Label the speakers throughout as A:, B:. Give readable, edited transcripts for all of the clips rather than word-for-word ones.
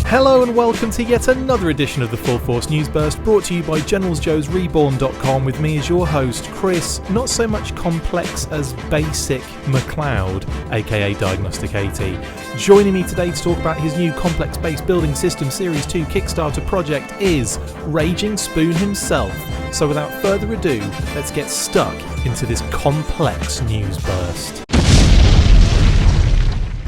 A: Hello and welcome to yet another edition of the Full Force News Burst, brought to you by GeneralsJoes Reborn.com, with me as your host, Chris, not so much complex as basic McLeod, aka Diagnostic AT. Joining me today to talk about his new complex base building system Series 2 Kickstarter project is Raginspoon himself. So without further ado, let's get stuck into this complex news burst.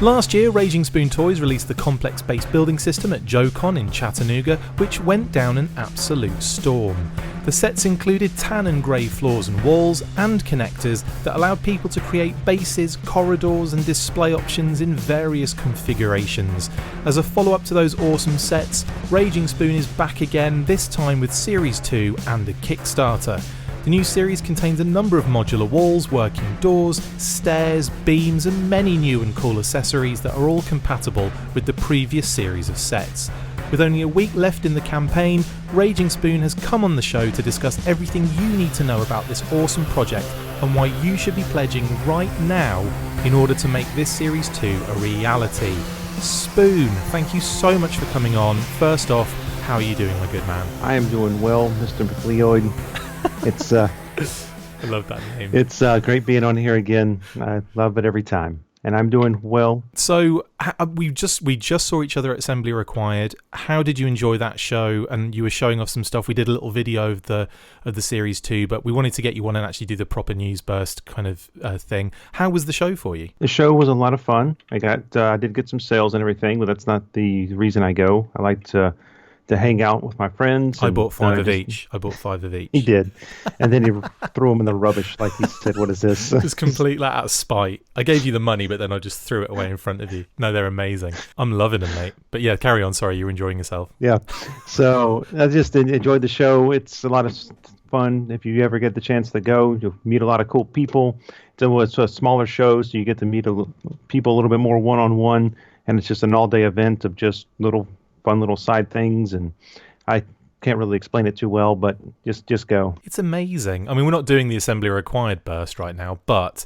A: Last year, Raginspoon Toys released the complex base building system at JoeCon in Chattanooga, which went down an absolute storm. The sets included tan and grey floors and walls, and connectors that allowed people to create bases, corridors and display options in various configurations. As a follow-up to those awesome sets, Raginspoon is back again, this time with Series 2 and a Kickstarter. The new series contains a number of modular walls, working doors, stairs, beams and many new and cool accessories that are all compatible with the previous series of sets. With only a week left in the campaign, Raginspoon has come on the show to discuss everything you need to know about this awesome project and why you should be pledging right now in order to make this Series 2 a reality. Spoon, thank you so much for coming on. First off, how are you doing, my good man?
B: I am doing well, Mr. McLeod. It's
A: I love that name.
B: It's great being on here again. I love it every time, and I'm doing well.
A: So we just saw each other at Assembly Required. How did you enjoy that show? And you were showing off some stuff. We did a little video of the Series 2, but we wanted to get you on and actually do the proper news burst kind of thing. How was the show for you?
B: The show was a lot of fun. I did get some sales and everything, but that's not the reason I go. I like to hang out with my friends.
A: I bought five of each.
B: He did. And then he threw them in the rubbish like he said, what is this?
A: Just complete out of spite. I gave you the money, but then I just threw it away in front of you. No, they're amazing. I'm loving them, mate. But yeah, carry on. Sorry, you're enjoying yourself.
B: Yeah. So I just enjoyed the show. It's a lot of fun. If you ever get the chance to go, you'll meet a lot of cool people. It's a smaller show, so you get to meet people a little bit more one-on-one. And it's just an all-day event of just fun little side things, and I can't really explain it too well, but just go.
A: It's amazing. I mean, we're not doing the Assembly Required burst right now, but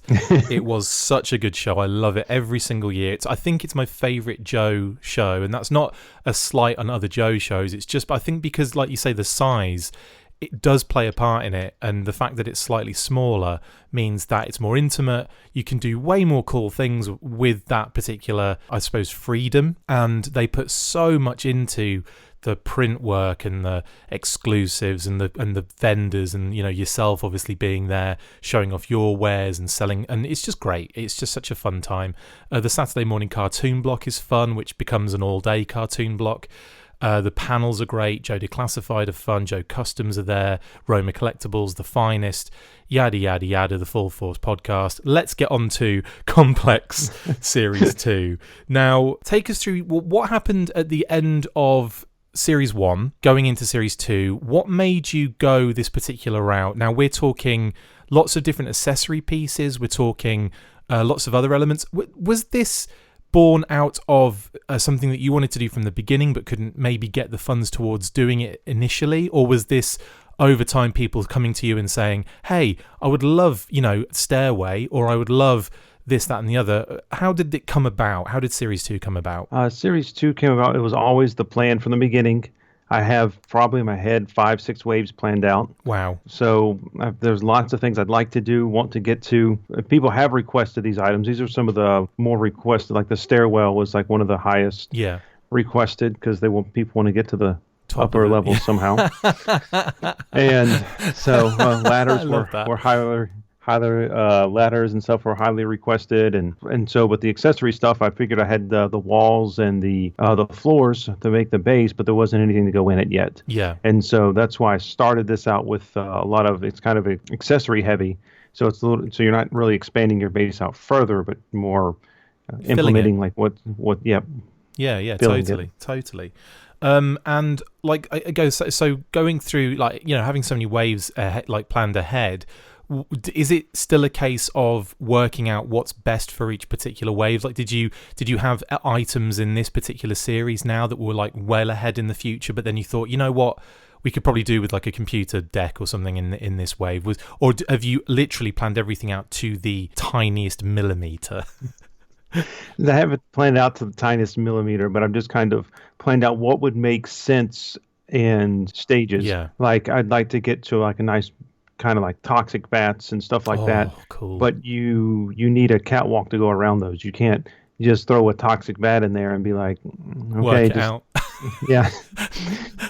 A: it was such a good show. I love it every single year. I think it's my favourite Joe show, and that's not a slight on other Joe shows. It's just, I think because, like you say, the size, it does play a part in it, and the fact that it's slightly smaller means that it's more intimate. You can do way more cool things with that particular, I suppose, freedom, and they put so much into the print work and the exclusives and the vendors, and yourself obviously being there, showing off your wares and selling, and it's just great. It's just such a fun time. The Saturday morning cartoon block is fun, which becomes an all-day cartoon block. The panels are great. Joe Declassified are fun. Joe Customs are there. Roma Collectibles, The Finest, yada yada yada. The Full Force podcast. Let's get on to Complex Series 2. Now, take us through what happened at the end of Series 1, going into Series 2. What made you go this particular route? Now, we're talking lots of different accessory pieces. We're talking lots of other elements. Was this born out of something that you wanted to do from the beginning but couldn't maybe get the funds towards doing it initially? Or was this over time people coming to you and saying, hey, I would love, Stairway, or I would love this, that and the other? How did it come about? How did Series 2 come about?
B: Series 2 came about, it was always the plan from the beginning. I have probably in my head 5-6 waves planned out.
A: Wow.
B: So there's lots of things I'd like to do, want to get to. People have requested these items. These are some of the more requested, like the stairwell was like one of the highest requested, because people want to get to the upper level somehow. And so ladders were highly ladders and stuff were highly requested, and so, but the accessory stuff, I figured I had the walls and the floors to make the base, but there wasn't anything to go in it yet.
A: Yeah.
B: And so that's why I started this out with a lot of, it's kind of accessory heavy, so it's so you're not really expanding your base out further, but more implementing like what. Yeah,
A: totally. And like I go, so going through, like, having so many waves like planned ahead. Is it still a case of working out what's best for each particular wave? Like, did you have items in this particular series now that were like well ahead in the future, but then you thought, you know what, we could probably do with like a computer deck or something in this wave? Or have you literally planned everything out to the tiniest millimeter?
B: I haven't planned out to the tiniest millimeter, but I'm just kind of planned out what would make sense in stages.
A: Yeah.
B: Like I'd like to get to like a nice kind of like toxic bats and stuff like that.
A: Oh, cool.
B: But you need a catwalk to go around those. You can't just throw a toxic bat in there and be like,
A: Work
B: okay,
A: it
B: just
A: out.
B: yeah.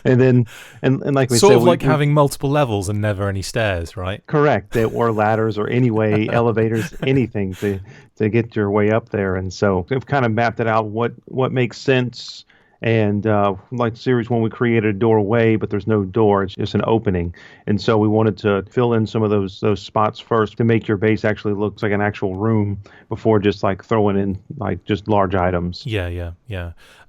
B: And then and like we
A: Sort
B: said,
A: of like having multiple levels and never any stairs, right?
B: correct, or ladders or anyway elevators, anything to get your way up there. And so we've kind of mapped it out what makes sense. And like series one, we created a doorway, but there's no door; it's just an opening. And so we wanted to fill in some of those spots first to make your base actually look like an actual room before just like throwing in like just large items.
A: Yeah.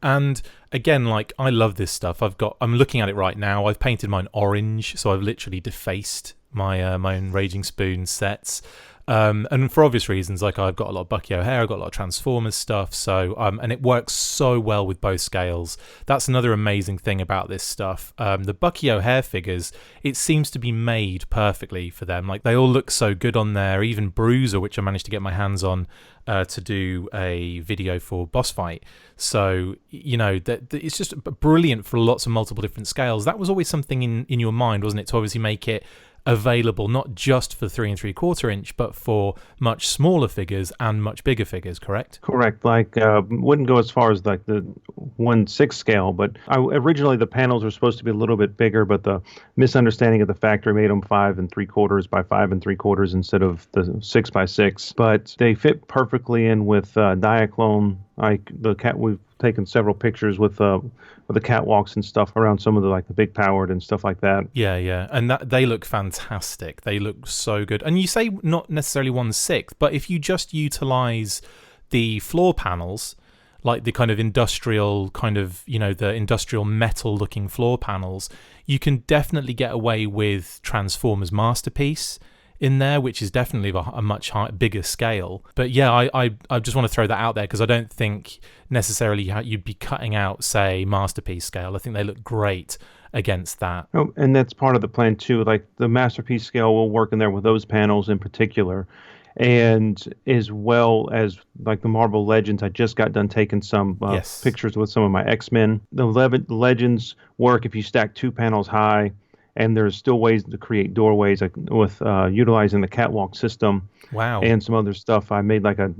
A: And again, like I love this stuff. I'm looking at it right now. I've painted mine orange, so I've literally defaced my own Raginspoon sets. And for obvious reasons, like I've got a lot of Bucky O'Hare, I've got a lot of Transformers stuff, so and it works so well with both scales. That's another amazing thing about this stuff. The Bucky O'Hare figures, it seems to be made perfectly for them. Like they all look so good on there. Even Bruiser, which I managed to get my hands on to do a video for Boss Fight. So that it's just brilliant for lots of multiple different scales. That was always something in your mind, wasn't it, to obviously make it available not just for 3 3/4 inch, but for much smaller figures and much bigger figures. Correct.
B: Like wouldn't go as far as like the 1/6 scale, but originally the panels were supposed to be a little bit bigger, but the misunderstanding of the factory made them 5 3/4 by 5 3/4 instead of the 6 by 6. But they fit perfectly in with Diaclone. Like the cat, we've taken several pictures with the catwalks and stuff around some of the big powered and stuff like that.
A: Yeah, and that they look fantastic. They look so good. And you say not necessarily 1/6, but if you just utilize the floor panels, like the kind of industrial the industrial metal looking floor panels, you can definitely get away with Transformers Masterpiece in there, which is definitely a much bigger scale. But yeah, I just want to throw that out there because I don't think necessarily you'd be cutting out, say, Masterpiece scale. I think they look great against that.
B: Oh, and that's part of the plan too. Like the Masterpiece scale will work in there with those panels in particular. And as well as like the Marvel Legends, I just got done taking some pictures with some of my X-Men. The Legends work if you stack 2 panels high. And there's still ways to create doorways with utilizing the catwalk system.
A: Wow.
B: And some other stuff. I made like a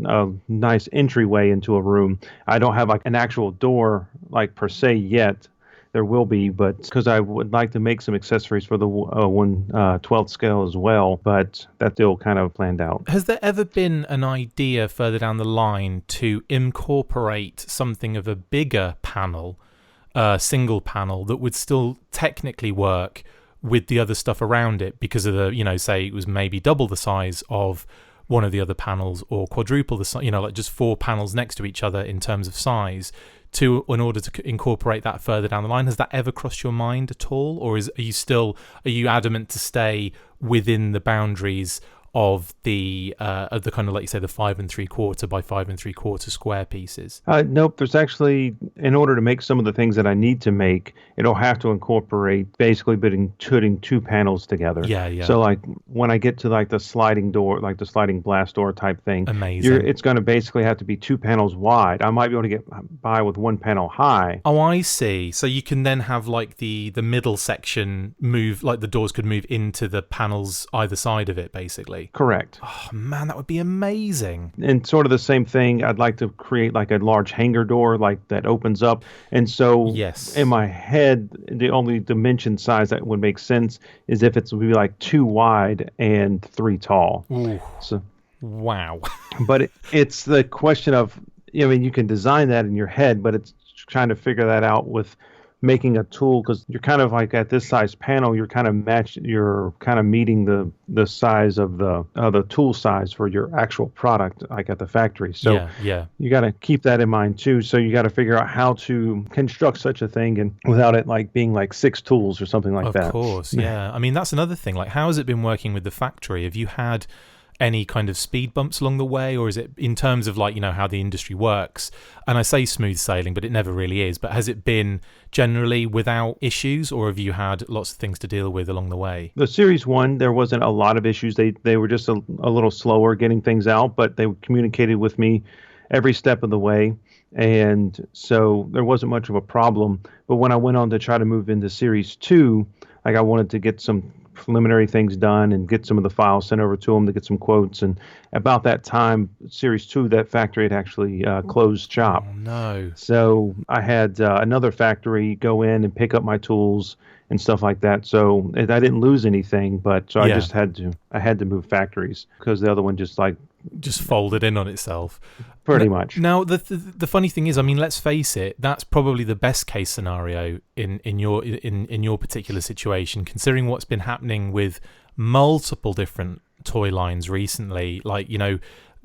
B: nice entryway into a room. I don't have like an actual door like per se yet. There will be, but because I would like to make some accessories for the 1/12 scale as well, but that's still kind of planned out.
A: Has there ever been an idea further down the line to incorporate something of a bigger panel, single panel, that would still technically work with the other stuff around it because of the, say it was maybe double the size of one of the other panels or quadruple the size, like just 4 panels next to each other in terms of size in order to incorporate that further down the line? Has that ever crossed your mind at all? Or are you adamant to stay within the boundaries of the kind of, like you say, the 5 3/4 by 5 3/4 square pieces?
B: Nope. There's actually, in order to make some of the things that I need to make, it'll have to incorporate basically putting 2 panels together.
A: Yeah.
B: So like when I get to like the sliding door, like the sliding blast door type thing,
A: amazing.
B: It's going to basically have to be 2 panels wide. I might be able to get by with 1 panel high.
A: Oh, I see. So you can then have like the middle section move, like the doors could move into the panels either side of it, basically.
B: Correct.
A: Oh man, that would be amazing.
B: And sort of the same thing, I'd like to create like a large hangar door like that opens up. And so in my head, the only dimension size that would make sense is if it's would be like 2 wide and 3 tall.
A: Ooh.
B: So
A: wow.
B: But it's the question of, you can design that in your head, but it's trying to figure that out with making a tool, because you're kind of like at this size panel, you're kind of meeting the size of the tool size for your actual product, like at the factory. So you got to keep that in mind too. So you got to figure out how to construct such a thing and without it like being like 6 tools or something like that.
A: Of course, yeah. I mean, that's another thing. Like, how has it been working with the factory? Have you had any kind of speed bumps along the way, or is it in terms of like, how the industry works? And I say smooth sailing, but it never really is. But has it been generally without issues, or have you had lots of things to deal with along the way?
B: The Series 1, there wasn't a lot of issues. They were just a little slower getting things out, but they communicated with me every step of the way. And so there wasn't much of a problem. But when I went on to try to move into Series 2, like I wanted to get some preliminary things done and get some of the files sent over to them to get some quotes. And about that time, Series 2, that factory had actually closed shop.
A: Oh, no.
B: So I had another factory go in and pick up my tools and stuff like that. So I didn't lose anything, but so I just had to move factories because the other one just
A: folded in on itself.
B: Pretty much.
A: Now, the funny thing is, I mean, let's face it, that's probably the best case scenario in your particular situation, considering what's been happening with multiple different toy lines recently. Like, you know,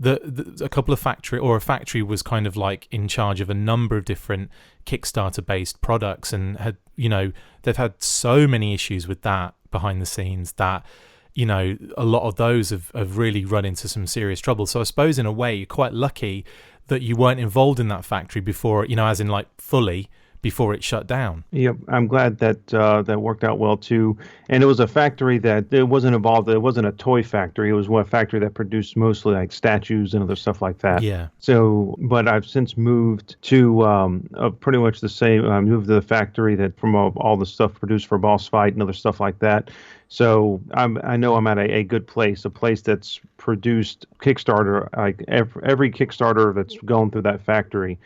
A: a couple of factory was kind of like in charge of a number of different Kickstarter based products, and had, you know, they've had so many issues with that behind the scenes that, you know, a lot of those have really run into some serious trouble. So I suppose in a way you're quite lucky that you weren't involved in that factory before, you know, as in like fully before it shut down.
B: Yep, I'm glad that that worked out well too. And it was a factory that it wasn't involved. It wasn't a toy factory. It was a factory that produced mostly like statues and other stuff like that.
A: Yeah.
B: So, but I've since moved to pretty much the same. I moved to the factory that from all the stuff produced for Boss Fight and other stuff like that. So I know I'm at a good place, a place that's produced Kickstarter. Like every Kickstarter that's gone through that factory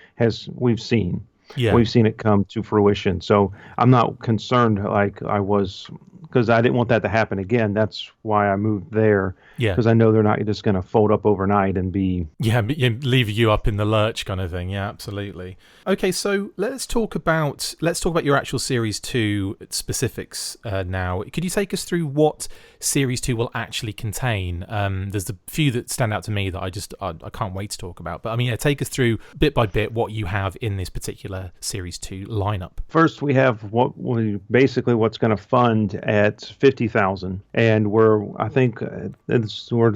B: we've seen.
A: Yeah.
B: We've seen it come to fruition. So I'm not concerned like I was, because I didn't want that to happen again. That's why I moved there.
A: Yeah.
B: Because I know they're not just going to fold up overnight and be...
A: Yeah, leave you up in the lurch kind of thing. Yeah, absolutely. Okay, so let's talk about your actual Series 2 specifics now. Could you take us through what Series 2 will actually contain? There's a few that stand out to me that I can't wait to talk about. But I mean, take us through bit by bit what you have in this particular Series 2 lineup.
B: First, we have what's going to fund at 50,000, and we're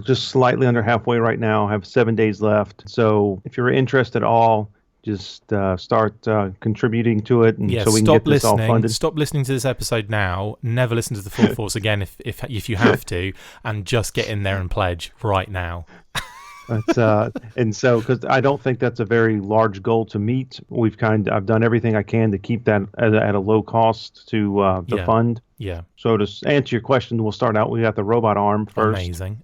B: just slightly under halfway right now. Have 7 days left. So if you're interested at all, just start contributing to it, and so we can get this all funded.
A: Stop listening to this episode now. Never listen to the full force again if you have to, and just get in there and pledge right now.
B: And so, because I don't think that's a very large goal to meet, I've done everything I can to keep that at a low cost to fund.
A: Yeah.
B: So to answer your question, we'll start out. We got the robot arm first.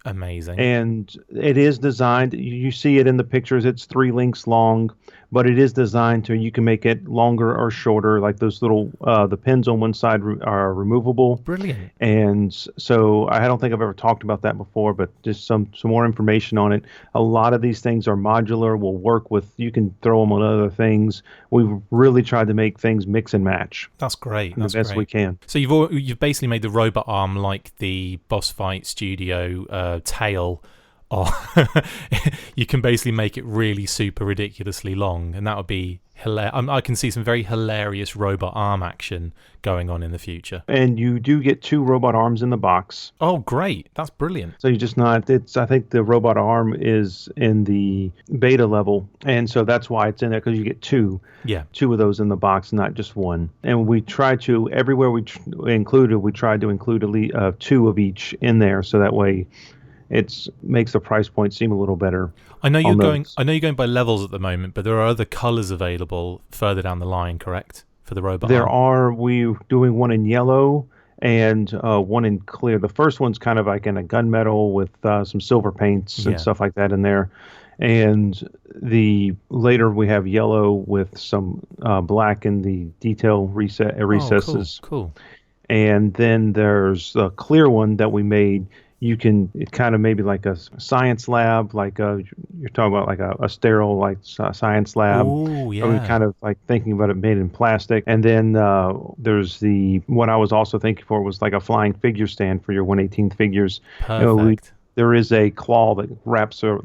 A: Amazing.
B: And it is designed. You see it in the pictures. It's 3 links long, but it is designed to you can make it longer or shorter. Like those little the pins on one side are removable.
A: Brilliant.
B: And so I don't think I've ever talked about that before, but just some more information on it. A lot of these things are modular. Will work with. You can throw them on other things. We've really tried to make things mix and match.
A: That's great.
B: The best we can.
A: So you've basically made the robot arm like the Boss Fight Studio tail. You can basically make it really super ridiculously long, and that would be hilarious. I can see some very hilarious robot arm action going on in the future.
B: And you do get 2 robot arms in the box.
A: Oh, great. That's brilliant.
B: So you just I think the robot arm is in the beta level, and so that's why it's in there, because you get 2.
A: Yeah.
B: 2 of those in the box, not just 1. And we try to, everywhere we tried to include 2 of each in there, so that way it makes the price point seem a little better.
A: I know you're going by levels at the moment, but there are other colors available further down the line, correct? For the robot arm.
B: We're doing one in yellow and one in clear. The first one's kind of like in a gunmetal with some silver paints and stuff like that in there. And later we have yellow with some black in the detail recesses.
A: Oh, cool.
B: And then there's a clear one that we made. It kind of maybe like a science lab, like you're talking about like a sterile like science lab.
A: Oh, yeah.
B: We kind of like thinking about it made in plastic. And then there's what I was also thinking for was like a flying figure stand for your 1/18 figures.
A: Perfect.
B: There is a claw that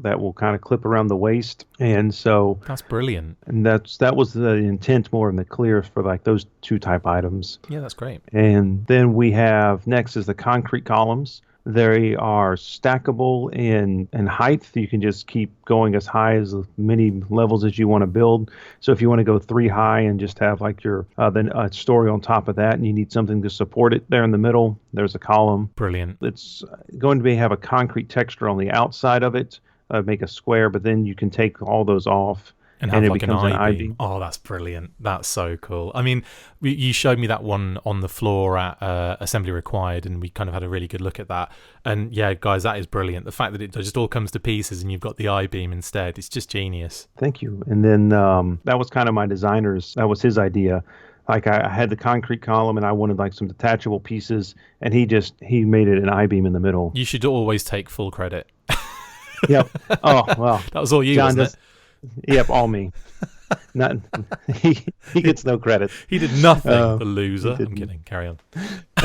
B: that will kind of clip around the waist, and so
A: that's brilliant.
B: And that was the intent more in the clear for like those 2 type items.
A: Yeah, that's great.
B: And then we have next is the concrete columns. They are stackable in height. You can just keep going as high as many levels as you want to build. So if you want to go 3 high and just have like your then a story on top of that, and you need something to support it there in the middle, there's a column.
A: Brilliant.
B: It's going to have a concrete texture on the outside of it. make a square, but then you can take all those off.
A: And have
B: it
A: like an
B: becomes an
A: I-beam. Oh, that's brilliant. That's so cool. I mean, you showed me that one on the floor at Assembly Required, and we kind of had a really good look at that. And yeah, guys, that is brilliant. The fact that it just all comes to pieces and you've got the I-beam instead, it's just genius.
B: Thank you. And then that was kind of my designer's, that was his idea. Like I had the concrete column and I wanted like some detachable pieces, and he made it an I-beam in the middle.
A: You should always take full credit.
B: Yep. Oh, well.
A: That was all you,
B: John
A: wasn't it?
B: Yep, all me. Not he gets no credit.
A: He did nothing, the loser. I'm kidding. Carry on.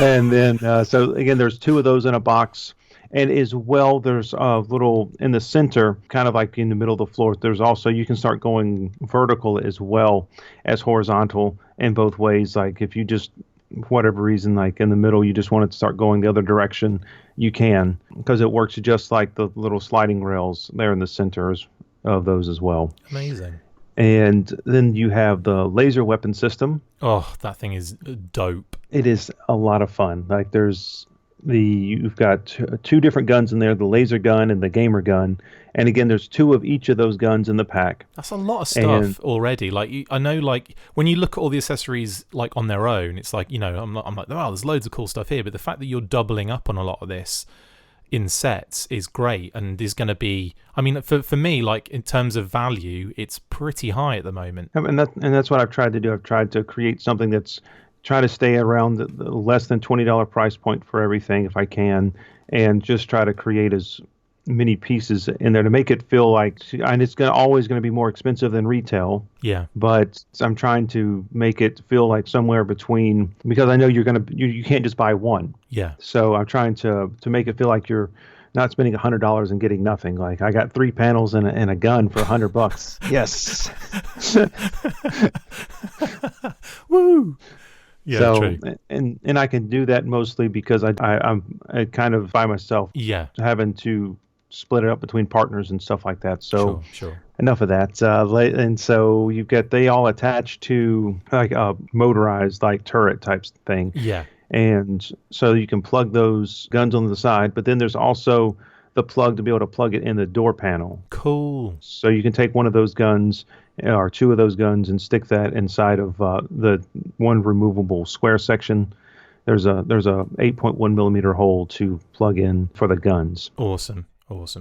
B: And then, so again, there's 2 of those in a box. And as well, there's a little in the center, kind of like in the middle of the floor. There's also, you can start going vertical as well as horizontal in both ways. Like if you just, for whatever reason, like in the middle, you just want it to start going the other direction, you can, because it works just like the little sliding rails there in the center of those as well.
A: Amazing.
B: And then you have the laser weapon system.
A: Oh, that thing is dope.
B: It is a lot of fun. Like you've got 2 different guns in there, the laser gun and the gamer gun. And again, there's 2 of each of those guns in the pack.
A: That's a lot of stuff already. Like I know, like when you look at all the accessories like on their own, it's like, I'm like, wow, there's loads of cool stuff here. But the fact that you're doubling up on a lot of this in sets is great, and is going to be, I mean, for me, like in terms of value, it's pretty high at the moment.
B: And that's what I've tried to do. I've tried to create something that's try to stay around the less than $20 price point for everything if I can, and just try to create as many pieces in there to make it feel like, and it's always going to be more expensive than retail.
A: Yeah.
B: But I'm trying to make it feel like somewhere between, because I know you can't just buy one.
A: Yeah.
B: So I'm trying to make it feel like you're not spending $100 and getting nothing. Like I got 3 panels and a gun for $100. Yes.
A: Woo. Yeah,
B: so,
A: true.
B: And I can do that mostly because I'm kind of by myself.
A: Yeah.
B: Having to split it up between partners and stuff like that. So
A: sure.
B: Enough of that. And so they all attach to like a motorized like turret types thing.
A: Yeah.
B: And so you can plug those guns on the side, but then there's also the plug to be able to plug it in the door panel.
A: Cool.
B: So you can take one of those guns or 2 of those guns and stick that inside of the one removable square section. There's a 8.1 millimeter hole to plug in for the guns.
A: Awesome.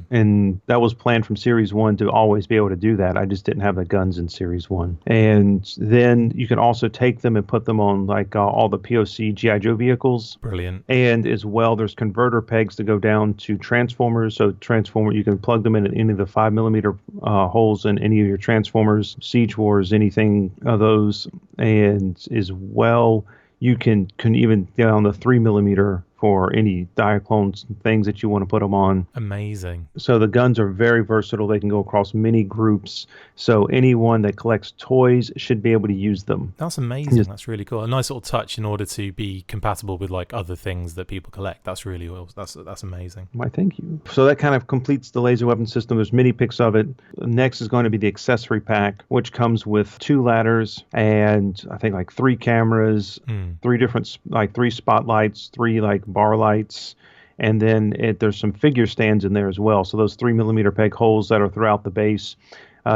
B: And that was planned from Series 1 to always be able to do that. I just didn't have the guns in Series 1. And then you can also take them and put them on like all the POC G.I. Joe vehicles.
A: Brilliant.
B: And as well, there's converter pegs to go down to transformers. So you can plug them in at any of the 5 millimeter holes in any of your transformers, Siege Wars, anything of those. And as well, you can even get on the 3 millimeter for any Diaclones things that you want to put them on.
A: Amazing.
B: So the guns are very versatile. They can go across many groups. So anyone that collects toys should be able to use them.
A: That's amazing. That's really cool. A nice little touch in order to be compatible with like other things that people collect. That's really that's amazing.
B: Why, thank you. So that kind of completes the laser weapon system. There's many picks of it. Next is going to be the accessory pack, which comes with 2 ladders and I think like 3 cameras, 3 different, like 3 spotlights, 3 like bar lights, and then there's some figure stands in there as well. So those 3 millimeter peg holes that are throughout the base,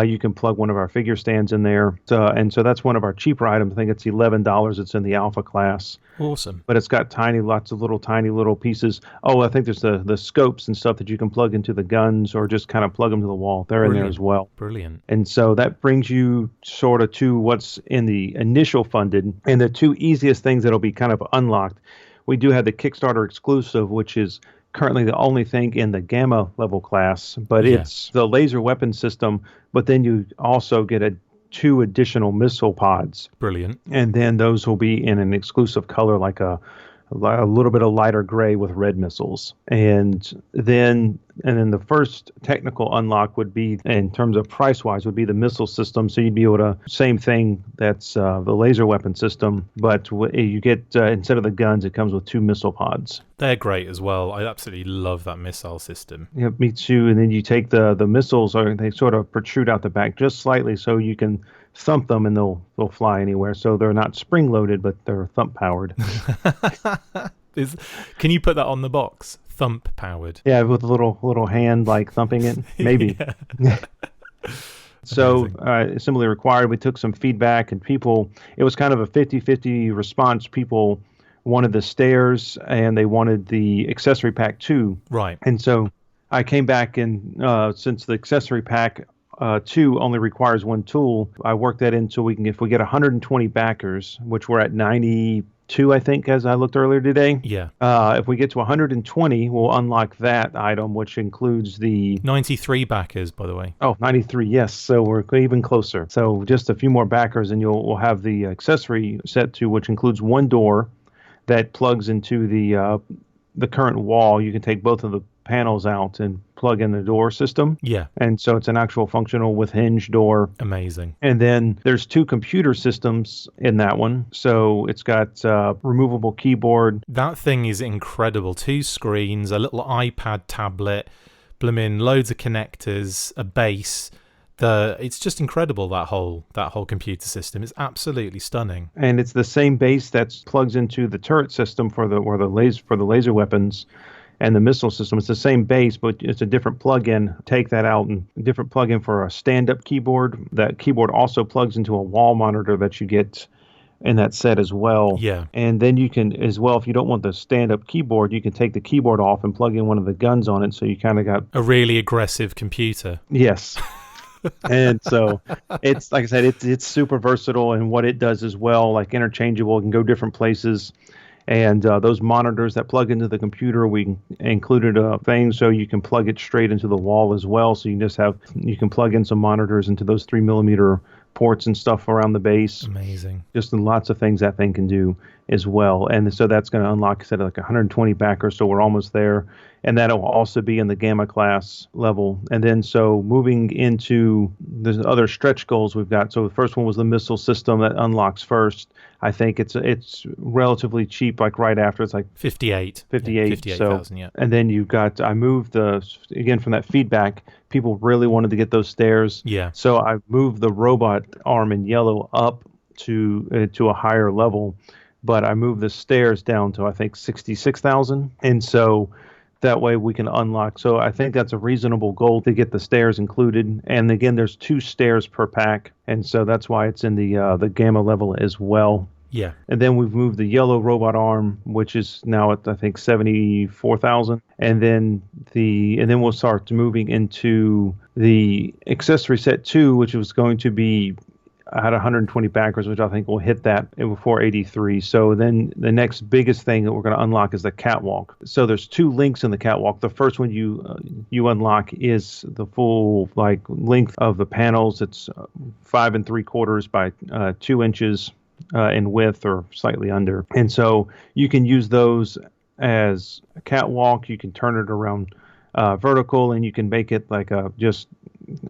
B: you can plug one of our figure stands in there. And so that's one of our cheaper items. I think it's $11. It's in the alpha class.
A: Awesome.
B: But it's got lots of tiny little pieces. Oh, I think there's the scopes and stuff that you can plug into the guns or just kind of plug them to the wall. They're in there as well.
A: Brilliant.
B: And so that brings you sort of to what's in the initial funded. And the 2 easiest things that'll be kind of unlocked. We do have the Kickstarter exclusive, which is currently the only thing in the Gamma level class, but it's the laser weapon system, but then you also get 2 additional missile pods.
A: Brilliant.
B: And then those will be in an exclusive color, like a little bit of lighter gray with red missiles. And then the first technical unlock would be, in terms of price-wise, would be the missile system. So you'd be able to, same thing, that's the laser weapon system, but you get, instead of the guns, it comes with 2 missile pods.
A: They're great as well. I absolutely love that missile system.
B: Yeah, me too. And then you take the missiles, they sort of protrude out the back just slightly so you can thump them and they'll fly anywhere. So they're not spring-loaded, but they're thump-powered.
A: Can you put that on the box? thump powered.
B: Yeah, with a little hand like thumping it, maybe. So similarly required, we took some feedback, and it was kind of a 50-50 response. People wanted the stairs and they wanted the accessory pack too.
A: Right.
B: And so I came back, and since the accessory pack 2 only requires one tool, I worked that in so if we get 120 backers, which we're at 92, I think, as I looked earlier today.
A: Yeah.
B: If we get to 120, we'll unlock that item, which includes the
A: 93 backers, by the way.
B: Oh, 93, yes. So we're even closer. So just a few more backers, and we'll have the accessory set 2, which includes one door that plugs into the current wall. You can take both of the panels out and plug in the door system.
A: Yeah.
B: And so it's an actual functional with hinge door.
A: Amazing.
B: And then there's 2 computer systems in that one. So it's got removable keyboard.
A: That thing is incredible. 2 screens, a little iPad tablet, blimmin' loads of connectors, a base. It's just incredible, that whole computer system. It's absolutely stunning.
B: And it's the same base that plugs into the turret system for the laser weapons and the missile system. It's the same base, but it's a different plug-in. Take that out, and a different plug-in for a stand-up keyboard. That keyboard also plugs into a wall monitor that you get in that set as well.
A: Yeah.
B: And then you can, as well, if you don't want the stand-up keyboard, you can take the keyboard off and plug in one of the guns on it, so you kind of got
A: a really aggressive computer.
B: Yes. And so it's, like I said, it's super versatile, and what it does as well, like interchangeable, it can go different places. And those monitors that plug into the computer, we included a thing so you can plug it straight into the wall as well. So you can plug in some monitors into those 3mm ports and stuff around the base.
A: Amazing.
B: Just lots of things that thing can do as well. And so that's going to unlock, I said, like 120 backers. So we're almost there. And that'll also be in the Gamma class level. And then so moving into the other stretch goals we've got. So the first one was the missile system that unlocks first. I think it's relatively cheap, like right after. It's like
A: 58.
B: 58,000,
A: yeah.
B: And then you've got, I moved again from that feedback, people really wanted to get those stairs.
A: Yeah.
B: So I moved the robot arm in yellow up to a higher level, but I moved the stairs down to, I think, 66,000. And so that way we can unlock. So I think that's a reasonable goal to get the stairs included. And again, there's 2 stairs per pack. And so that's why it's in the Gamma level as well.
A: Yeah.
B: And then we've moved the yellow robot arm, which is now at, I think, 74,000. And then we'll start moving into the accessory set 2, which was going to be, I had 120 backers, which I think will hit that before 83. So then the next biggest thing that we're going to unlock is the catwalk. So there's 2 links in the catwalk. The first one you unlock is the full length of the panels. It's 5 3/4 by 2 inches in width, or slightly under. And so you can use those as a catwalk. You can turn it around vertical, and you can make it like just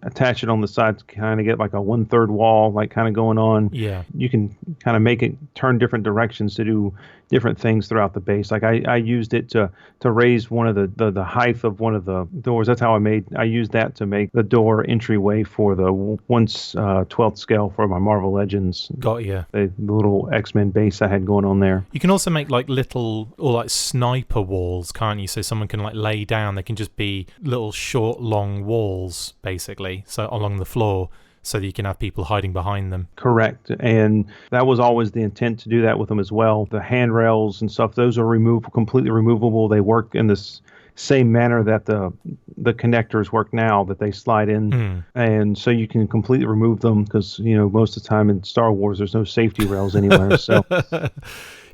B: attach it on the side to kind of get like a 1/3 wall, like kind of going on.
A: Yeah.
B: You can kind of make it turn different directions to do different things throughout the base. Like I used it to raise one of the height of one of the doors. That's how I used that to make the door entryway for the 1/12 scale for my Marvel Legends.
A: Got you.
B: The little X-Men base I had going on there.
A: You can also make like little or like sniper walls, can't you? So someone can like lay down. They can just be little short, long walls, basically, so along the floor, so that you can have people hiding behind them. Correct.
B: And that was always the intent, to do that with them as well. The handrails and stuff, those are completely removable. They work in this same manner that the connectors work now, that they slide in. And so you can completely remove them, because most of the time in Star Wars there's no safety rails anywhere. So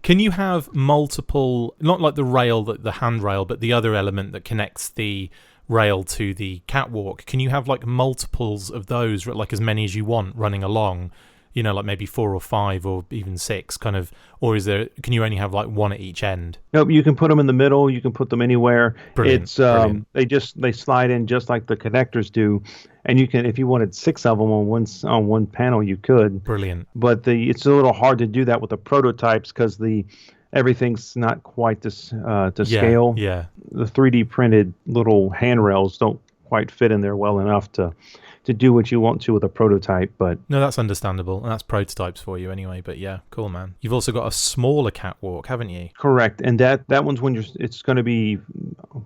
A: can you have multiple, not like the handrail, but the other element that connects the rail to the catwalk? Can you have like multiples of those, like as many as you want running along, like maybe 4 or 5 or even 6 kind of, or can you only have like one at each end?
B: Nope, you can put them in the middle, you can put them anywhere.
A: Brilliant.
B: It's they slide in just like the connectors do, and you can, if you wanted 6 of them on one panel, you could.
A: Brilliant.
B: But it's a little hard to do that with the prototypes, because everything's not quite to scale.
A: Yeah.
B: The 3D printed little handrails don't quite fit in there well enough to do what you want to with a prototype. But
A: no, that's understandable, and that's prototypes for you anyway. But yeah, cool, man. You've also got a smaller catwalk, haven't you?
B: Correct, and that one's it's going to be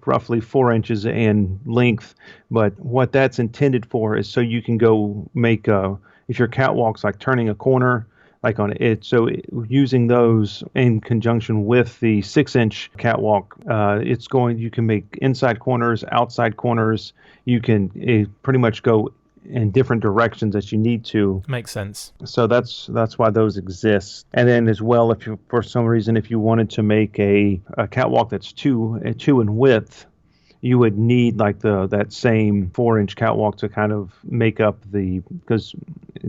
B: roughly 4 inches in length. But what that's intended for is so you can go make if your catwalk's like turning a corner, like on it. So using those in conjunction with the 6-inch catwalk, you can make inside corners, outside corners. You can pretty much go in different directions that you need to.
A: Makes sense.
B: So that's why those exist. And then as well, if you, for some reason, if you wanted to make a catwalk that's 2 in width, you would need like that same 4-inch catwalk to kind of make up because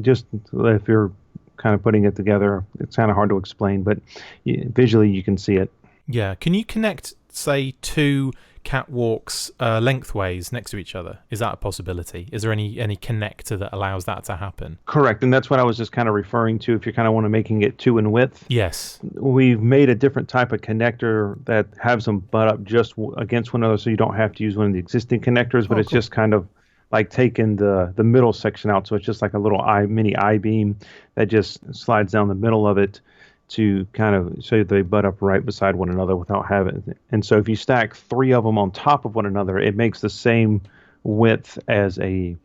B: just if you're kind of putting it together, it's kind of hard to explain, but visually you can see it.
A: Yeah. Can you connect, say, 2 catwalks lengthways next to each other? Is that a possibility? Is there any connector that allows that to happen?
B: Correct, and that's what I was just kind of referring to. If you kind of want to making it 2 in width,
A: yes,
B: we've made a different type of connector that has them butt up just against one another, so you don't have to use one of the existing connectors. But it's cool. Just kind of like taking the middle section out, so it's just like a little mini I-beam that just slides down the middle of it to kind of so they butt up right beside one another without having. And so if you stack 3 of them on top of one another, it makes the same width as the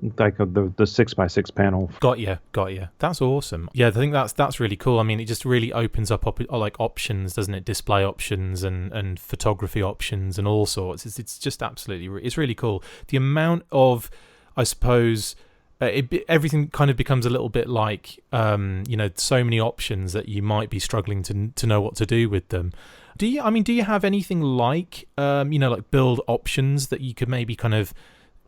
B: 6x6 panel.
A: Got you. That's awesome. Yeah, I think that's really cool. I mean, it just really opens up like options, doesn't it? Display options and photography options and all sorts. It's just absolutely, it's really cool. The amount of, I suppose, everything kind of becomes a little bit like, so many options that you might be struggling to know what to do with them. Do you have anything like, like build options that you could maybe kind of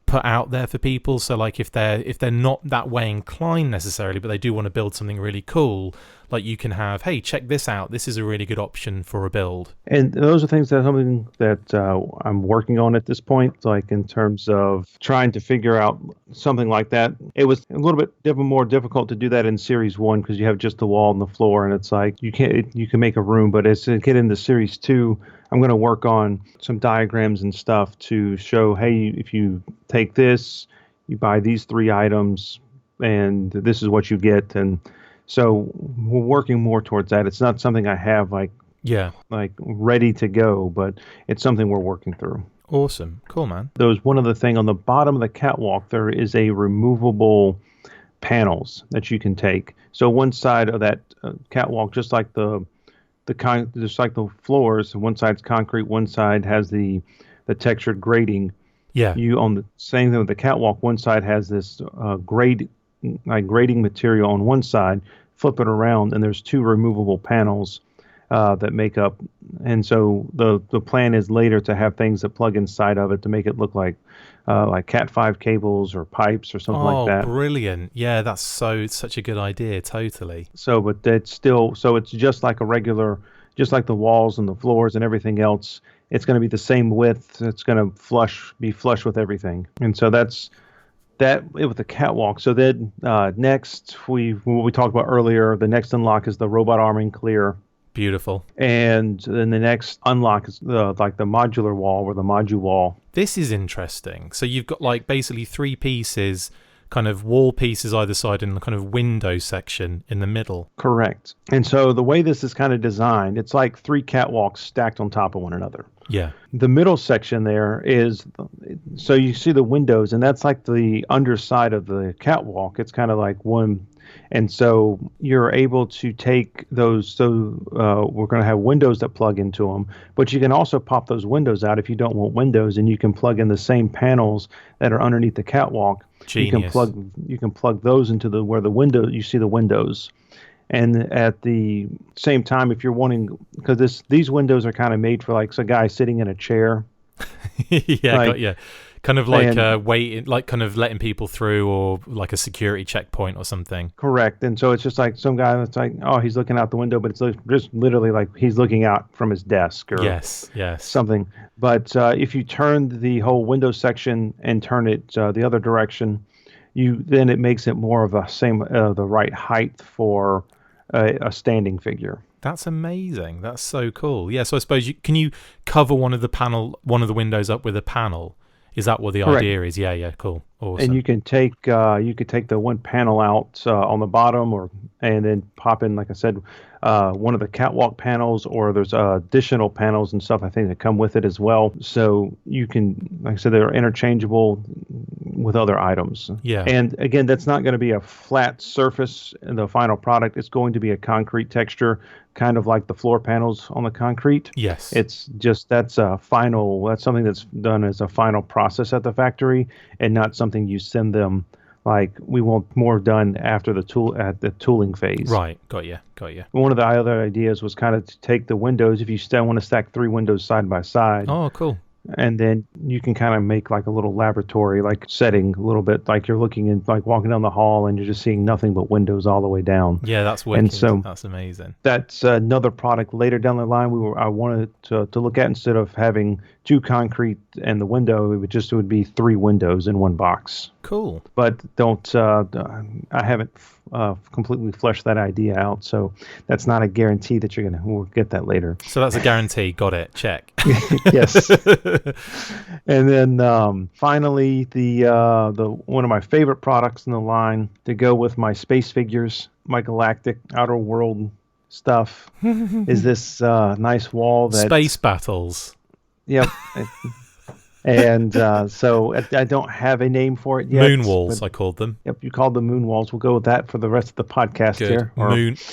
A: put out there for people? So like if they're not that way inclined necessarily, but they do want to build something really cool, like you can have, hey, check this out. This is a really good option for a build.
B: And those are something that I'm working on at this point, like in terms of trying to figure out something like that. It was a little bit more difficult to do that in Series 1 because you have just the wall and the floor, and it's like you can make a room, but as to get into Series 2, I'm going to work on some diagrams and stuff to show, hey, if you take this, you buy these 3 items, and this is what you get. And so we're working more towards that. It's not something I have like ready to go, but it's something we're working through.
A: Awesome. Cool, man.
B: There's one other thing on the bottom of the catwalk. There is a removable panels that you can take. So one side of that catwalk, just like the floors, one side's concrete, one side has the textured grading.
A: Yeah.
B: You on the same thing with the catwalk, one side has this grading material on one side. Flip it around, and there's 2 removable panels that make up. And so the plan is later to have things that plug inside of it to make it look like Cat5 cables or pipes or something like that.
A: Oh, brilliant. Yeah, it's such a good idea, totally.
B: So, but it's just like just like the walls and the floors and everything else, it's going to be the same width. It's going to be flush with everything. And so that's that with the catwalk. So then next, what we talked about earlier, the next unlock is the robot arming clear.
A: Beautiful.
B: And then the next unlock is the modular wall or the module wall.
A: This is interesting. So you've got like basically 3 pieces, kind of wall pieces either side and the kind of window section in the middle.
B: Correct. And so the way this is kind of designed, it's like 3 catwalks stacked on top of one another.
A: Yeah.
B: The middle section there is, so you see the windows, and that's like the underside of the catwalk. It's kind of like one. And so you're able to take those. So we're going to have windows that plug into them, but you can also pop those windows out if you don't want windows, and you can plug in the same panels that are underneath the catwalk.
A: Genius.
B: You can plug those into where the window, you see the windows. And at the same time, if you're wanting, because these windows are kind of made for like a guy sitting in a chair.
A: Yeah, kind of like waiting, like kind of letting people through, or like a security checkpoint or something. Correct.
B: And so it's just like some guy that's like, oh, he's looking out the window, but it's just literally like he's looking out from his desk or something. But if you turn the whole window section and turn it the other direction, then it makes it more of the right height for a standing figure.
A: That's amazing. That's so cool. Yeah. So I suppose can you cover one of the windows up with a panel Is that what the
B: Correct.
A: idea is? Yeah, cool. Awesome.
B: And you can take the one panel out on the bottom, and then pop in, like I said, one of the catwalk panels, or there's additional panels and stuff I think that come with it as well. So you can, like I said, they're interchangeable with other items.
A: Yeah.
B: And again, that's not going to be a flat surface in the final product. It's going to be a concrete texture, kind of like the floor panels on the concrete.
A: Yes.
B: It's just that's something that's done as a final process at the factory, and not something you send them. Like, we want more done after the tooling phase.
A: Right. Got you.
B: One of the other ideas was kind of to take the windows, if you still want to stack 3 windows side by side.
A: Oh, cool.
B: And then you can kind of make like a little laboratory like setting, a little bit like you're looking in, like walking down the hall and you're just seeing nothing but windows all the way down.
A: Yeah, that's wicked.
B: And so
A: that's amazing.
B: That's another product later down the line I wanted to look at. Instead of having 2 concrete and the window, it would be 3 windows in one box.
A: Cool.
B: But I haven't completely fleshed that idea out, so that's not a guarantee that we'll get that later.
A: So that's a guarantee. Got it. Check.
B: Yes. And then finally, the one of my favorite products in the line to go with my space figures, my galactic outer world stuff, is this nice wall that
A: Space Battles.
B: Yep. And so I don't have a name for it yet.
A: Moon walls, I called them.
B: Yep, you called them moon walls. We'll go with that for the rest of the podcast.
A: Good.
B: Here.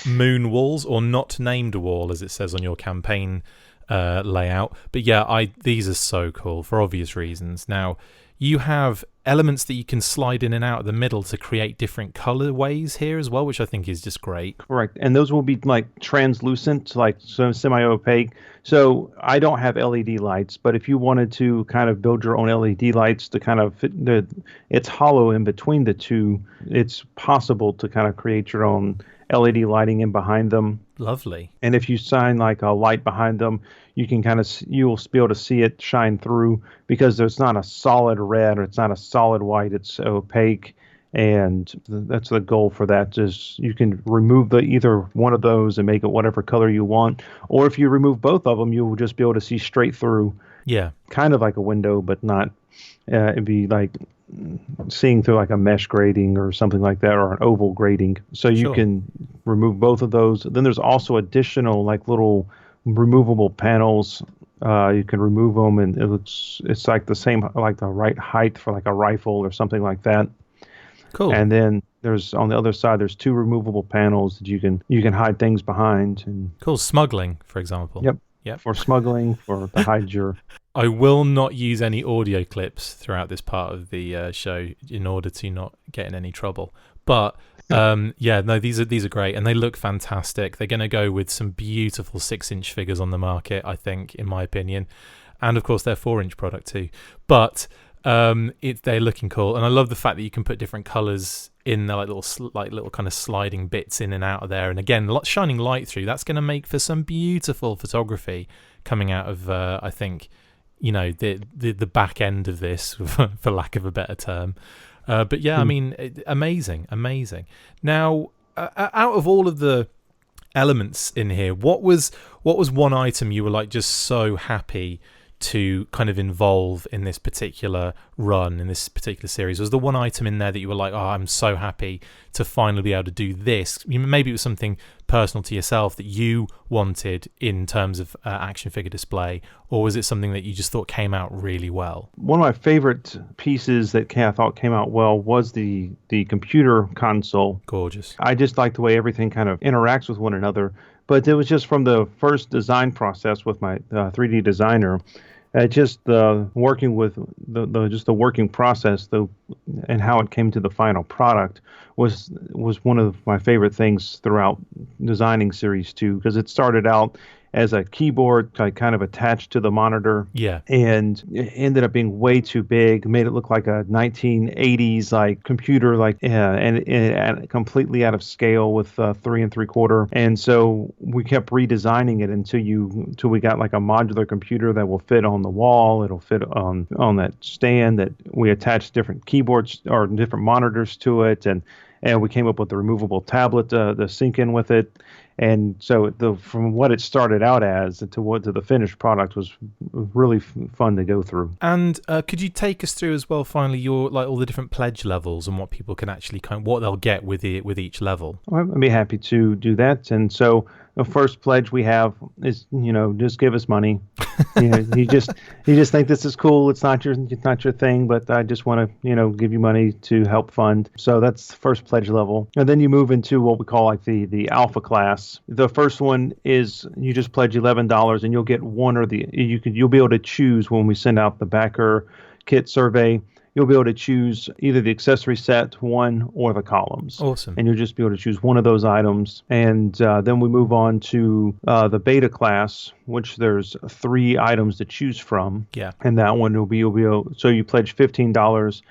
A: Moon walls, or not named wall, as it says on your campaign layout. But yeah, these are so cool for obvious reasons. Now, you have elements that you can slide in and out of the middle to create different colorways here as well, which I think is just great.
B: Correct. And those will be like translucent, like semi-opaque. So I don't have LED lights, but if you wanted to kind of build your own LED lights to kind of fit it's hollow in between the two, it's possible to kind of create your own LED lighting in behind them.
A: Lovely.
B: And if you shine like a light behind them, you can you'll be able to see it shine through, because there's not a solid red or it's not a solid white, it's opaque. And that's the goal for that. Is you can remove either one of those and make it whatever color you want. Or if you remove both of them, you will just be able to see straight through.
A: Yeah.
B: Kind of like a window, but not. It'd be like seeing through like a mesh grating or something like that, or an oval grating. So you can remove both of those. Then there's also additional like little removable panels. You can remove them, and it's like the same, like the right height for like a rifle or something like that.
A: Cool.
B: And then there's on the other side, there's 2 removable panels that you can hide things behind. And
A: cool. Smuggling, for example.
B: Yep. For smuggling, to hide your.
A: I will not use any audio clips throughout this part of the show in order to not get in any trouble. But these are great, and they look fantastic. They're going to go with some beautiful 6-inch figures on the market, I think, in my opinion, and of course they're 4-inch product too. But they're looking cool, and I love the fact that you can put different colors in there, like little kind of sliding bits in and out of there, and again, shining light through. That's going to make for some beautiful photography coming out of I think, the back end of this, for lack of a better term. But yeah, I mean, amazing. Now, out of all of the elements in here, what was one item you were like just so happy to kind of involve in this particular run, in this particular series? Was the one item in there that you were like, oh, I'm so happy to finally be able to do this? Maybe it was something personal to yourself that you wanted in terms of action figure display, or was it something that you just thought came out really well?
B: One of my favorite pieces that I thought came out well was the computer console.
A: Gorgeous.
B: I just like the way everything kind of interacts with one another. But it was just from the first design process with my 3D designer, just working with the working process, and how it came to the final product was one of my favorite things throughout designing Series 2, because it started out as a keyboard kind of attached to the monitor.
A: Yeah.
B: And it ended up being way too big, made it look like a 1980s like computer, and completely out of scale with 3 3/4. And so we kept redesigning it until we got like a modular computer that will fit on the wall. It'll fit on that stand that we attach different keyboards or different monitors to it, and and we came up with the removable tablet to sync in with it. And so from what it started out as to the finished product was really fun to go through.
A: And could you take us through as well, finally, your all the different pledge levels and what people can actually what they'll get with each level?
B: I'd be happy to do that. And so the first pledge we have is, just give us money. You just think this is cool. It's not your thing, but I just want to, give you money to help fund. So that's the first pledge level. And then you move into what we call like the alpha class. The first one is you just pledge $11 and you'll get one or you'll be able to choose when we send out the backer kit survey. You'll be able to choose either the accessory set one or the columns.
A: Awesome.
B: And you'll just be able to choose one of those items. And then we move on to the beta class, which there's 3 items to choose from.
A: Yeah.
B: And that one you'll be able, so you pledge $15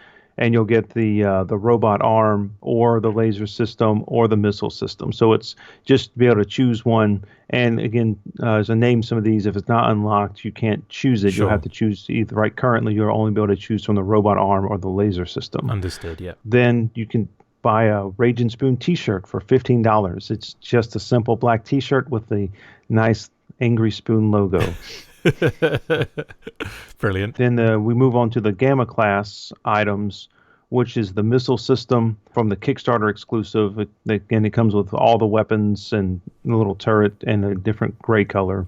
B: and you'll get the robot arm or the laser system or the missile system. So it's just to be able to choose one. And again, as I name some of these, if it's not unlocked, you can't choose it.
A: Sure.
B: You'll have to choose either. Right, currently, you'll only be able to choose from the robot arm or the laser system.
A: Understood, yeah.
B: Then you can buy a Raginspoon t-shirt for $15. It's just a simple black t-shirt with the nice Angry Spoon logo.
A: Brilliant.
B: Then we move on to the Gamma class items, which is the missile system from the Kickstarter exclusive. It comes with all the weapons and the little turret and a different gray color.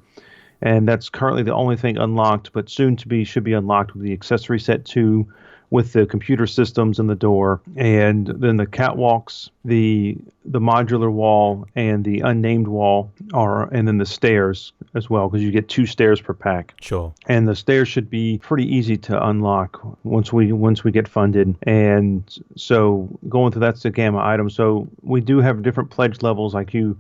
B: And that's currently the only thing unlocked, but soon to be should be unlocked with the accessory set 2, with the computer systems and the door, and then the catwalks, the modular wall, and the unnamed wall and then the stairs as well, because you get 2 stairs per pack.
A: Sure.
B: And the stairs should be pretty easy to unlock once we get funded. And so going through, that's the Gamma item. So we do have different pledge levels, like the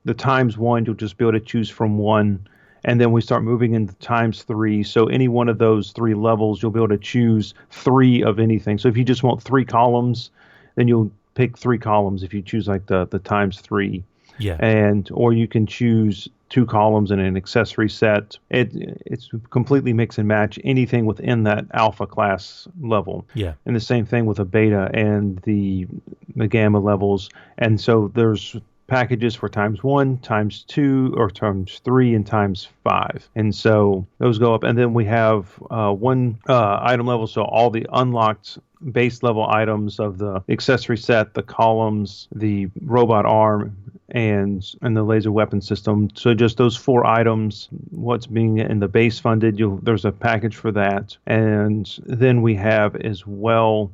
B: ×1, you'll just be able to choose from one. And then we start moving into ×3. So any one of those 3 levels, you'll be able to choose 3 of anything. So if you just want 3 columns, then you'll pick 3 columns if you choose like the ×3.
A: Yeah.
B: Or you can choose 2 columns and an accessory set. It's completely mix and match anything within that alpha class level.
A: Yeah.
B: And the same thing with a beta and the gamma levels. And so there's packages for ×1, ×2, or ×3, and ×5. And so those go up. And then we have one item level. So all the unlocked base level items of the accessory set, the columns, the robot arm, and the laser weapon system. So just those 4 items, what's being in the base funded, there's a package for that. And then we have as well,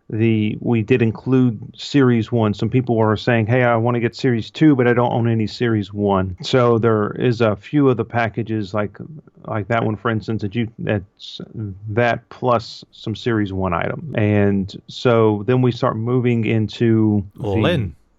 B: we did include Series 1. Some people were saying, hey, I want to get Series 2, but I don't own any Series 1. So there is a few of the packages, like that one, for instance, that's that plus some Series 1 item. And so then we start moving into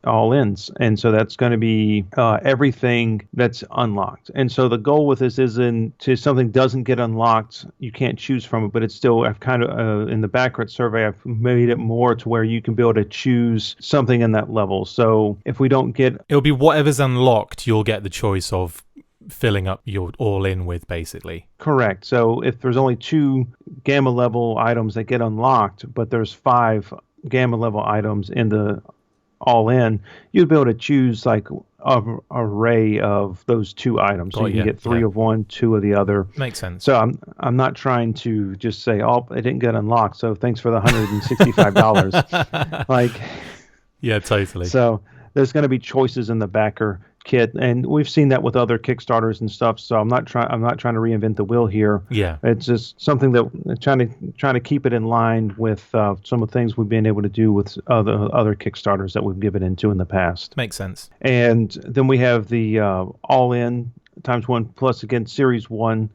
B: all-ins. And so that's going to be everything that's unlocked. And so the goal with this isn't to something doesn't get unlocked, you can't choose from it, but it's still, I've kind of, in the background survey, I've made it more to where you can be able to choose something in that level. So if we don't get...
A: It'll be whatever's unlocked, you'll get the choice of filling up your all-in with, basically.
B: Correct. So if there's only 2 gamma level items that get unlocked, but there's 5 gamma level items in the all in, you'd be able to choose like an array of those 2 items. So you can get 3 of one, 2 of the other.
A: Makes sense.
B: So I'm not trying to just say, oh, it didn't get unlocked, so thanks for the $165.
A: Yeah, totally.
B: So there's going to be choices in the backer kit, and we've seen that with other Kickstarters and stuff. So I'm not trying to reinvent the wheel here.
A: Yeah,
B: it's just something that trying to keep it in line with some of the things we've been able to do with other Kickstarters that we've given into in the past.
A: Makes sense.
B: And then we have the all-in ×1 plus again Series 1.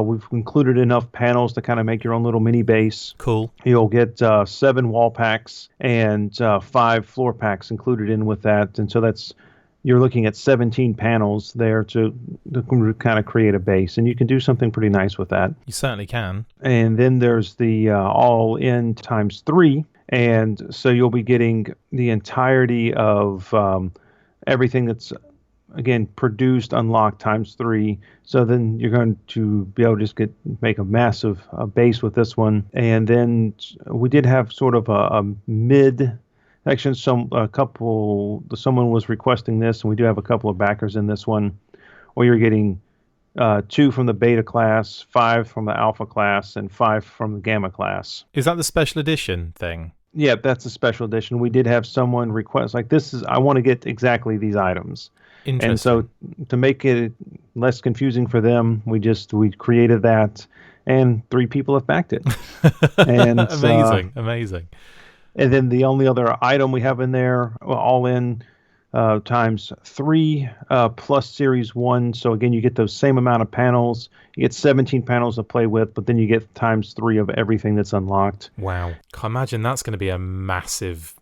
B: We've included enough panels to kind of make your own little mini base.
A: Cool.
B: You'll get 7 wall packs and 5 floor packs included in with that, and so you're looking at 17 panels there to kind of create a base, and you can do something pretty nice with that.
A: You certainly can.
B: And then there's the all-in ×3, and so you'll be getting the entirety of everything that's, again, produced, unlocked ×3. So then you're going to be able to just make a massive base with this one. And then we did have sort of a mid Actually, someone was requesting this, and we do have a couple of backers in this one, where you're getting 2 from the beta class, 5 from the alpha class, and 5 from the gamma class.
A: Is that the special edition thing?
B: Yeah, that's a special edition. We did have someone request, like, I want to get exactly these items.
A: Interesting.
B: And so to make it less confusing for them, we created that, and 3 people have backed it. And
A: amazing.
B: And then the only other item we have in there, all in, times 3 plus Series 1. So again, you get those same amount of panels. You get 17 panels to play with, but then you get times 3 of everything that's unlocked.
A: Wow. I imagine that's going to be a massive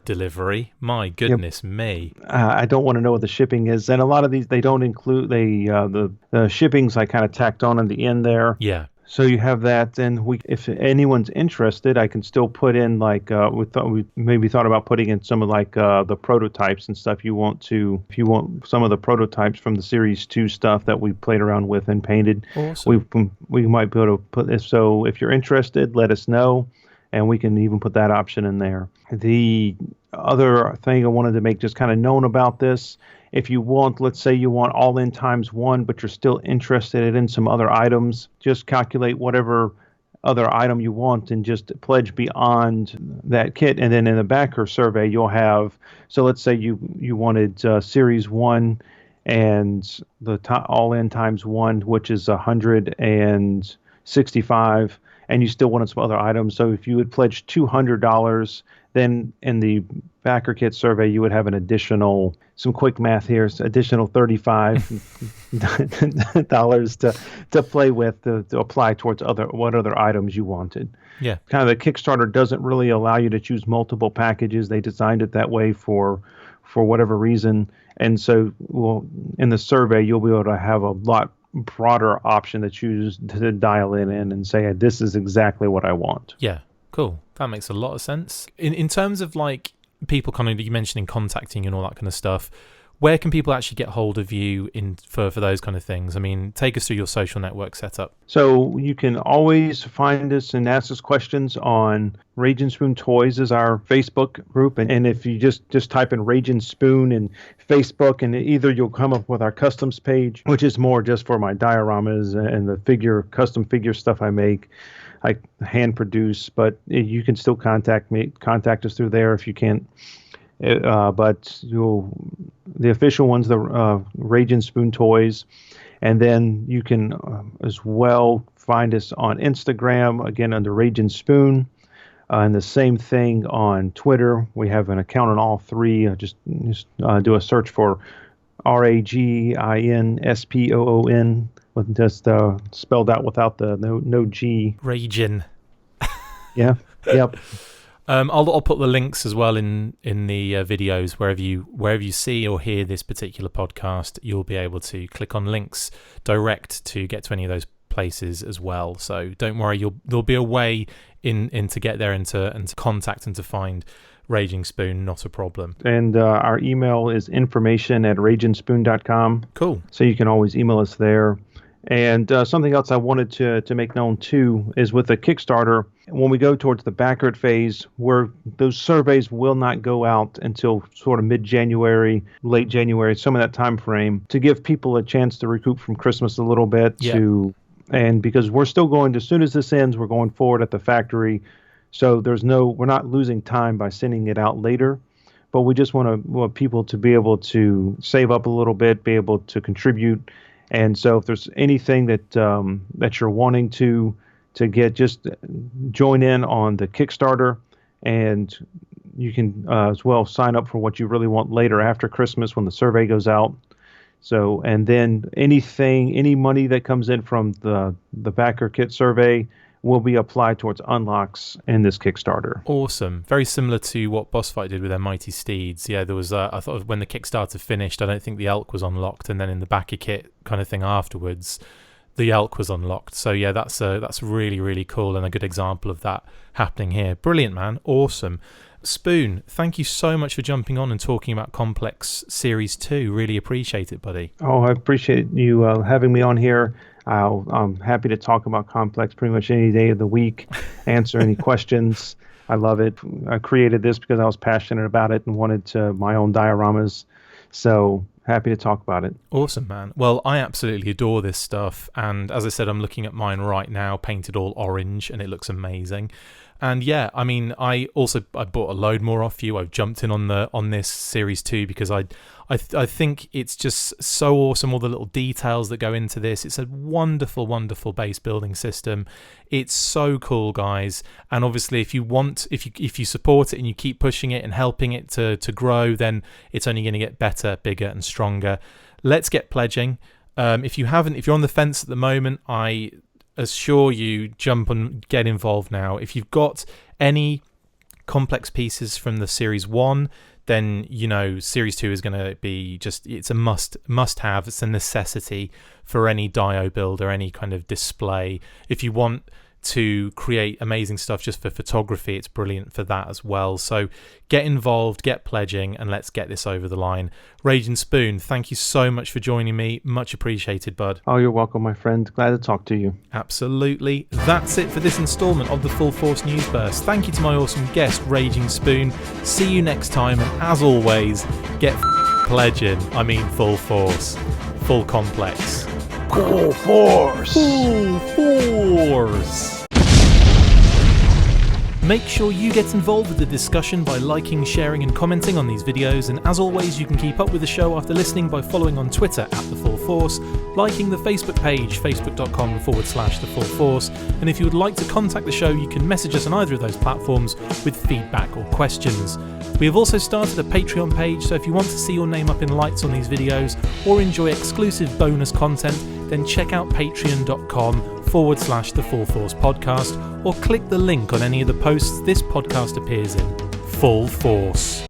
A: delivery. My goodness me.
B: I don't want to know what the shipping is. And a lot of these, they don't include, the shipping's like kind of tacked on in the end there.
A: Yeah.
B: So you have that, and if anyone's interested, I can still put in, like, we maybe thought about putting in some of, like, the prototypes and stuff. If you want some of the prototypes from the Series 2 stuff that we played around with and painted.
A: Awesome.
B: We might be able to put this. So if you're interested, let us know, and we can even put that option in there. The other thing I wanted to make just kind of known about this, if you want, let's say you want all in times 1, but you're still interested in some other items, just calculate whatever other item you want and just pledge beyond that kit. And then in the backer survey, you'll have, so let's say you wanted Series 1 and the all in times 1, which is 165, and you still wanted some other items. So if you would pledge $200, then in the backer kit survey, you would have an additional, some quick math here, additional $35 to play with, to apply towards what other items you wanted.
A: Yeah.
B: Kind of the Kickstarter doesn't really allow you to choose multiple packages. They designed it that way for whatever reason. And so, in the survey, you'll be able to have a lot broader option to choose to dial in and say, this is exactly what I want.
A: Yeah. Cool. That makes a lot of sense. In terms of, like, people kind of, you mentioning contacting and all that kind of stuff, where can people actually get hold of you for those kind of things? I mean, take us through your social network setup.
B: So you can always find us and ask us questions on Raginspoon Toys is our Facebook group. And if you just type in Raginspoon in Facebook, and either you'll come up with our customs page, which is more just for my dioramas and the custom figure stuff I make. I hand produce, but you can still contact us through there if you can't. But the official one's the Raginspoon Toys, and then you can as well find us on Instagram, again under Raginspoon, and the same thing on Twitter. We have an account on all 3. Just do a search for RAGINSPOON. With just spelled out without the no G.
A: Ragin.
B: Yeah. Yep.
A: I'll put the links as well in the videos wherever you see or hear this particular podcast. You'll be able to click on links direct to get to any of those places as well. So don't worry, there'll be a way in to get there and to contact and to find Raginspoon, not a problem. And
B: our email is information@raginspoon.com.
A: Cool.
B: So you can always email us there. And something else I wanted to make known too is with the Kickstarter, when we go towards the backer phase, where those surveys will not go out until sort of mid-January, late January, some of that time frame, to give people a chance to recoup from Christmas a little bit.
A: Yeah.
B: And because we're still going, as soon as this ends, we're going forward at the factory. So we're not losing time by sending it out later. But we just want people to be able to save up a little bit, be able to contribute. And so if there's anything that you're wanting to get, just join in on the Kickstarter, and you can as well sign up for what you really want later after Christmas when the survey goes out. So, and then any money that comes in from the backer kit survey will be applied towards unlocks in this Kickstarter.
A: Awesome. Very similar to what Boss Fight did with their Mighty Steeds. Yeah, there was, I thought when the Kickstarter finished, I don't think the elk was unlocked, and then in the backer kit kind of thing afterwards, the elk was unlocked. So yeah, that's really, really cool and a good example of that happening here. Brilliant, man. Awesome. Spoon, thank you so much for jumping on and talking about Complex Series 2. Really appreciate it, buddy.
B: Oh, I appreciate you having me on here. I'm happy to talk about Complex pretty much any day of the week, answer any questions. I love it. I created this because I was passionate about it and wanted my own dioramas. So happy to talk about it.
A: Awesome, man. Well, I absolutely adore this stuff. And as I said, I'm looking at mine right now, painted all orange, and it looks amazing. And yeah, I mean, I bought a load more off you. I've jumped in on this series 2 because I think it's just so awesome, all the little details that go into this. It's a wonderful, wonderful base building system. It's so cool, guys. And obviously, if you support it and you keep pushing it and helping it to grow, then it's only going to get better, bigger, and stronger. Let's get pledging. If you're on the fence at the moment, I assure you, jump and get involved now. If you've got any complex pieces from the series 1, then series 2 is going to be it's a must have. It's a necessity for any dio build or any kind of display. If you want to create amazing stuff just for photography, it's brilliant for that as well. So get involved, get pledging, and let's get this over the line. Raginspoon, thank you so much for joining me. Much appreciated, bud.
B: Oh, you're welcome, my friend. Glad to talk to you.
A: Absolutely. That's it for this installment of the Full Force News Burst. Thank you to my awesome guest, Raginspoon. See you next time, and as always, get pledging. I mean full force. Full complex.
B: Full force!
A: Full force! Make sure you get involved with the discussion by liking, sharing and commenting on these videos, and as always you can keep up with the show after listening by following on Twitter at The Full Force, liking the Facebook page, facebook.com/The Full Force, and if you would like to contact the show you can message us on either of those platforms with feedback or questions. We have also started a Patreon page, so if you want to see your name up in lights on these videos or enjoy exclusive bonus content, then check out patreon.com/The Full Force Podcast, or click the link on any of the posts this podcast appears in. Full Force.